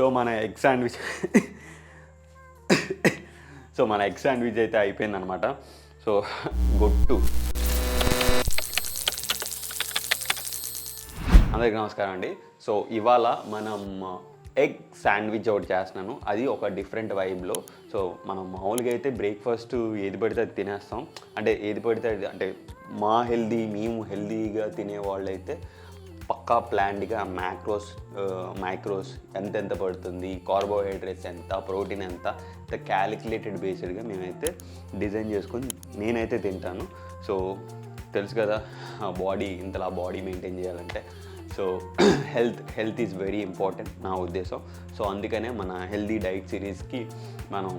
So మన egg sandwich అయితే అయిపోయిందనమాట. సో గొట్టు అందరికీ నమస్కారం అండి. సో ఇవాళ మనం ఎగ్ శాండ్విచ్ ఒకటి చేస్తున్నాను. అది ఒక డిఫరెంట్ వైబ్లో. సో మనం మామూలుగా అయితే బ్రేక్ఫాస్ట్ ఏది పడితే అది తినేస్తాం. అంటే ఏది పడితే అది, అంటే మేము హెల్దీగా తినేవాళ్ళు అయితే పక్కా ప్లాన్డ్గా మైక్రోస్ ఎంత పడుతుంది, కార్బోహైడ్రేట్స్ ఎంత, ప్రోటీన్ ఎంత క్యాలిక్యులేటెడ్ బేస్డ్గా మేమైతే డిజైన్ చేసుకొని నేనైతే తింటాను. సో తెలుసు కదా, ఇంతలా బాడీ మెయింటైన్ చేయాలంటే so health is very important నా ఉద్దేశం. సో అందుకనే మన హెల్దీ డైట్ సిరీస్కి మనం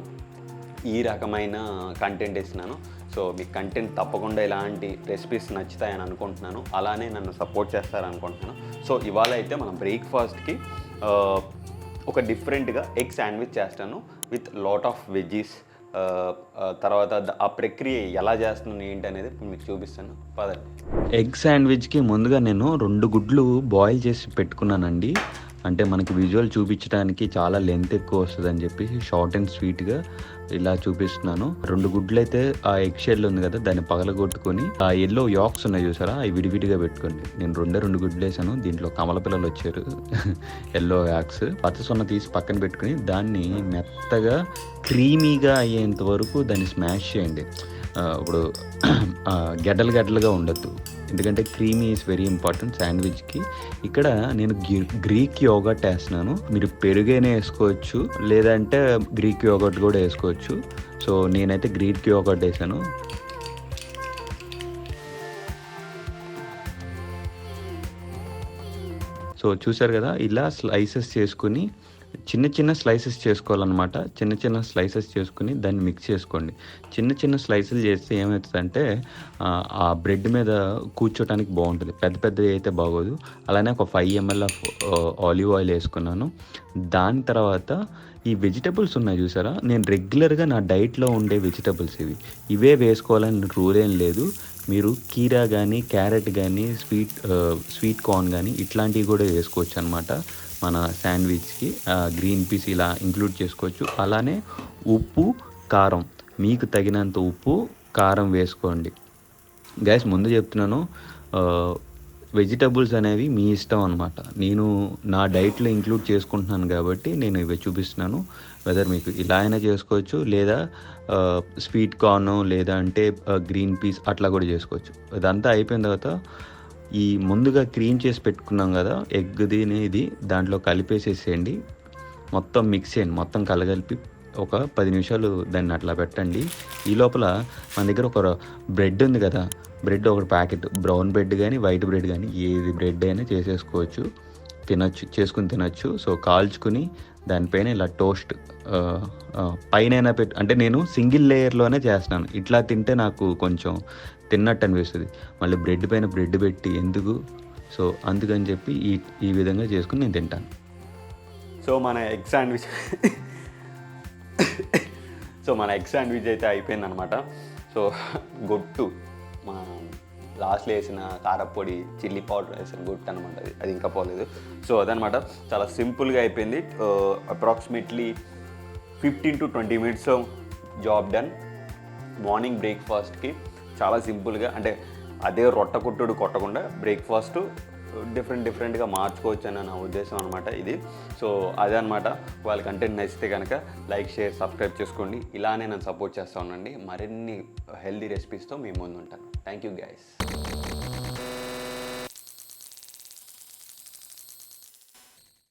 ఈ రకమైన కంటెంట్ ఇస్తున్నాను. సో మీకు కంటెంట్ తప్పకుండా ఇలాంటి రెసిపీస్ నచ్చుతాయని అనుకుంటున్నాను, అలానే నన్ను సపోర్ట్ చేస్తారనుకుంటున్నాను. సో ఇవాళ అయితే మనం బ్రేక్ఫాస్ట్కి ఒక డిఫరెంట్గా ఎగ్ శాండ్విచ్ చేస్తాను విత్ లాట్ ఆఫ్ వెజ్జీస్. తర్వాత ఆ ప్రక్రియ ఎలా చేస్తున్నాను ఏంటి అనేది మీకు చూపిస్తాను, పదండి. ఎగ్ శాండ్విచ్కి ముందుగా నేను 2 గుడ్లు బాయిల్ చేసి పెట్టుకున్నానండి. అంటే మనకి విజువల్ చూపించడానికి చాలా లెంత్ ఎక్కువ వస్తుంది అని చెప్పి షార్ట్ అండ్ స్వీట్గా ఇలా చూపిస్తున్నాను. 2 గుడ్లు అయితే ఆ ఎగ్ షెల్ ఉంది కదా, దాన్ని పగలగొట్టుకొని ఆ ఎల్లో యాక్స్ ఉన్నాయి చూసారా, అవి విడివిడిగా పెట్టుకోండి. నేను 2 గుడ్లు వేసాను, దీంట్లో కమల పిల్లలు వచ్చారు ఎల్లో యాక్స్. పచ్చసొన్న తీసి పక్కన పెట్టుకుని దాన్ని మెత్తగా క్రీమీగా అయ్యేంత వరకు దాన్ని స్మాష్ చేయండి. ఇప్పుడు గడ్డలుగా ఉండద్దు, ఎందుకంటే క్రీమీ ఈజ్ వెరీ ఇంపార్టెంట్ శాండ్విచ్కి. ఇక్కడ నేను గ్రీక్ యోగర్ట్ వేస్తున్నాను. మీరు పెరుగైనా వేసుకోవచ్చు, లేదంటే గ్రీక్ యోగర్ట్ కూడా వేసుకోవచ్చు. సో నేనైతే గ్రీక్ యోగర్ట్ వేసాను. సో చూసారు కదా, ఇలా స్లైసెస్ చేసుకుని చిన్న స్లైసెస్ చేసుకోవాలన్నమాట. చిన్న స్లైసెస్ చేసుకుని దాన్ని మిక్స్ చేసుకోండి. చిన్న స్లైసెస్ చేస్తే ఏమవుతుందంటే ఆ బ్రెడ్ మీద కూర్చోటానికి బాగుంటుంది, పెద్దవి అయితే బాగోదు. అలానే ఒక 5 ml ఆఫ్ ఆలివ్ ఆయిల్ వేసుకున్నాను. దాని తర్వాత ఈ వెజిటబుల్స్ ఉన్నాయి చూసారా, నేను రెగ్యులర్గా నా డైట్లో ఉండే వెజిటబుల్స్ ఇవే వేసుకోవాలని రూల్ ఏం లేదు. మీరు కీరా కానీ, క్యారెట్ కానీ, స్వీట్ కార్న్ కానీ ఇట్లాంటివి కూడా వేసుకోవచ్చు అనమాట. మన శాండ్విచ్కి గ్రీన్ పీస్ ఇలా ఇంక్లూడ్ చేసుకోవచ్చు. అలానే ఉప్పు, కారం, మీకు తగినంత ఉప్పు, కారం వేసుకోండి. గైస్ ముందు చెప్తున్నాను, వెజిటబుల్స్ అనేవి మీ ఇష్టం అనమాట. నేను నా డైట్లో ఇంక్లూడ్ చేసుకుంటున్నాను కాబట్టి నేను ఇవి చూపిస్తున్నాను. వెదర్ మీకు ఇలా అయినా చేసుకోవచ్చు, లేదా స్వీట్ కార్న్, లేదా అంటే గ్రీన్ పీస్ అట్లా కూడా చేసుకోవచ్చు. ఇదంతా అయిపోయిన తర్వాత ఈ ముందుగా క్రీమ్ చేసి పెట్టుకున్నాం కదా ఎగ్ది, దాంట్లో కలిపేసేసేయండి. మొత్తం మిక్స్ చేయండి, మొత్తం కలగలిపి ఒక 10 నిమిషాలు దాన్ని అట్లా పెట్టండి. ఈ లోపల మన దగ్గర ఒక బ్రెడ్ ఉంది కదా, బ్రెడ్ ఒక ప్యాకెట్, బ్రౌన్ బ్రెడ్ కానీ వైట్ బ్రెడ్ కానీ ఏది బ్రెడ్ అయినా చేసుకుని తినచ్చు. సో కాల్చుకుని దానిపైన ఇలా టోస్ట్ పైన అంటే నేను సింగిల్ లేయర్లోనే చేస్తున్నాను. ఇట్లా తింటే నాకు కొంచెం తిన్నట్టు అనిపిస్తుంది, మళ్ళీ బ్రెడ్ పైన బ్రెడ్ పెట్టి ఎందుకు. సో అందుకని చెప్పి ఈ విధంగా చేసుకుని నేను తింటాను. సో మన ఎగ్ శాండ్విచ్ అయితే అయిపోయిందనమాట. సో గొట్టు మన లాస్ట్లో వేసిన కారపొడి, చిల్లీ పౌడర్ వేసిన గుట్టు అనమాట, అది ఇంకా పోలేదు. సో అదనమాట, చాలా సింపుల్గా అయిపోయింది. Approximately 15 to 20 minutes job done. Morning బ్రేక్ఫాస్ట్కి చాలా సింపుల్గా, అంటే అదే రొట్ట కొట్టకుండా బ్రేక్ఫాస్ట్ డిఫరెంట్గా మార్చుకోవచ్చు అని నా ఉద్దేశం అనమాట ఇది. సో అదే అనమాట. వాళ్ళ కంటెంట్ నచ్చితే కనుక లైక్, షేర్, సబ్స్క్రైబ్ చేసుకోండి. ఇలానే నన్ను సపోర్ట్ చేస్తూ ఉండండి. మరిన్ని హెల్దీ రెసిపీస్తో మీ ముందు ఉంటాను. Thank you guys.